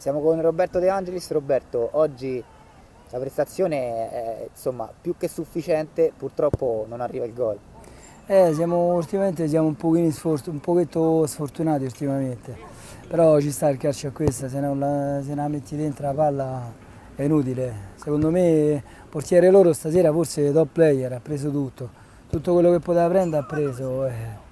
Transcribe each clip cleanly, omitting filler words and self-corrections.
Siamo con Roberto De Angelis. Roberto, oggi la prestazione è insomma più che sufficiente, purtroppo non arriva il gol. Ultimamente siamo un pochetto sfortunati ultimamente, però ci sta il calcio a questa, se non la metti dentro la palla è inutile. Secondo me il portiere loro stasera forse top player, ha preso tutto quello che poteva prendere ha preso.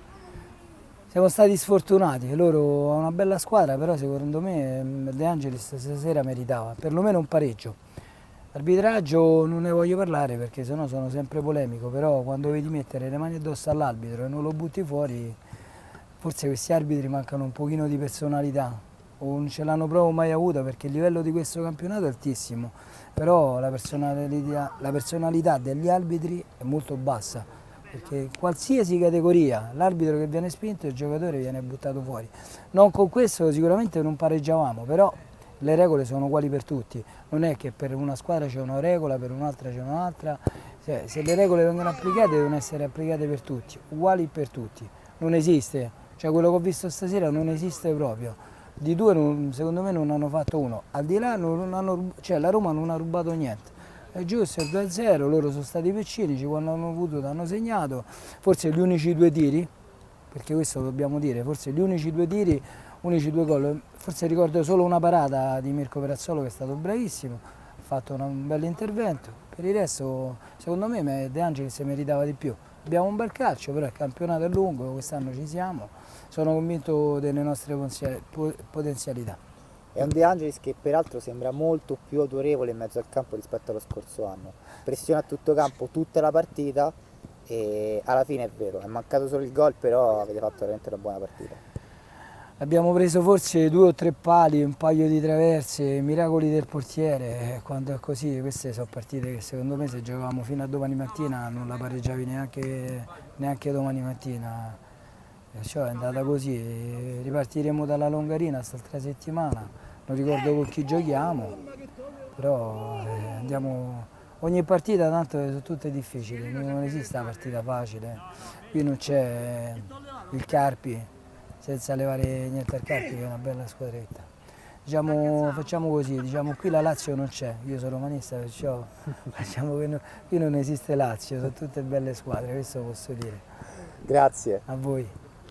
Siamo stati sfortunati, loro hanno una bella squadra, però secondo me De Angelis stasera meritava, perlomeno un pareggio. Arbitraggio non ne voglio parlare perché sennò sono sempre polemico, però quando vedi mettere le mani addosso all'arbitro e non lo butti fuori, forse questi arbitri mancano un pochino di personalità, o non ce l'hanno proprio mai avuta perché il livello di questo campionato è altissimo, però la personalità degli arbitri è molto bassa. Perché qualsiasi categoria, l'arbitro che viene spinto e il giocatore viene buttato fuori. Non con questo sicuramente non pareggiavamo, però le regole sono uguali per tutti. Non è che per una squadra c'è una regola, per un'altra c'è un'altra. Se le regole vengono applicate devono essere applicate per tutti, uguali per tutti. Non esiste, cioè quello che ho visto stasera non esiste proprio. Di due secondo me non hanno fatto uno. Al di là cioè la Roma non ha rubato niente. È giusto, è il 2-0, loro sono stati piccini, quando hanno potuto hanno segnato, forse gli unici due tiri, perché questo lo dobbiamo dire, forse gli unici due tiri, unici due gol, forse ricordo solo una parata di Mirko Perazzolo che è stato bravissimo, ha fatto un bel intervento, per il resto secondo me De Angelis meritava di più. Abbiamo un bel calcio, però il campionato è lungo, quest'anno ci siamo, sono convinto delle nostre potenzialità. È un De Angelis che peraltro sembra molto più autorevole in mezzo al campo rispetto allo scorso anno. Pressiona a tutto campo tutta la partita e alla fine è vero, è mancato solo il gol, però avete fatto veramente una buona partita. Abbiamo preso forse due o tre pali, un paio di traverse, miracoli del portiere, quando è così queste sono partite che secondo me se giocavamo fino a domani mattina non la pareggiavi neanche domani mattina. Perciò è andata così, ripartiremo dalla Longarina quest'altra settimana, non ricordo con chi giochiamo, però ogni partita tanto sono tutte difficili, non esiste una partita facile, qui non c'è il Carpi, senza levare niente al Carpi che è una bella squadretta. Diciamo, facciamo così, diciamo qui la Lazio non c'è, io sono romanista perciò diciamo che qui non esiste Lazio, sono tutte belle squadre, questo posso dire. Grazie. A voi.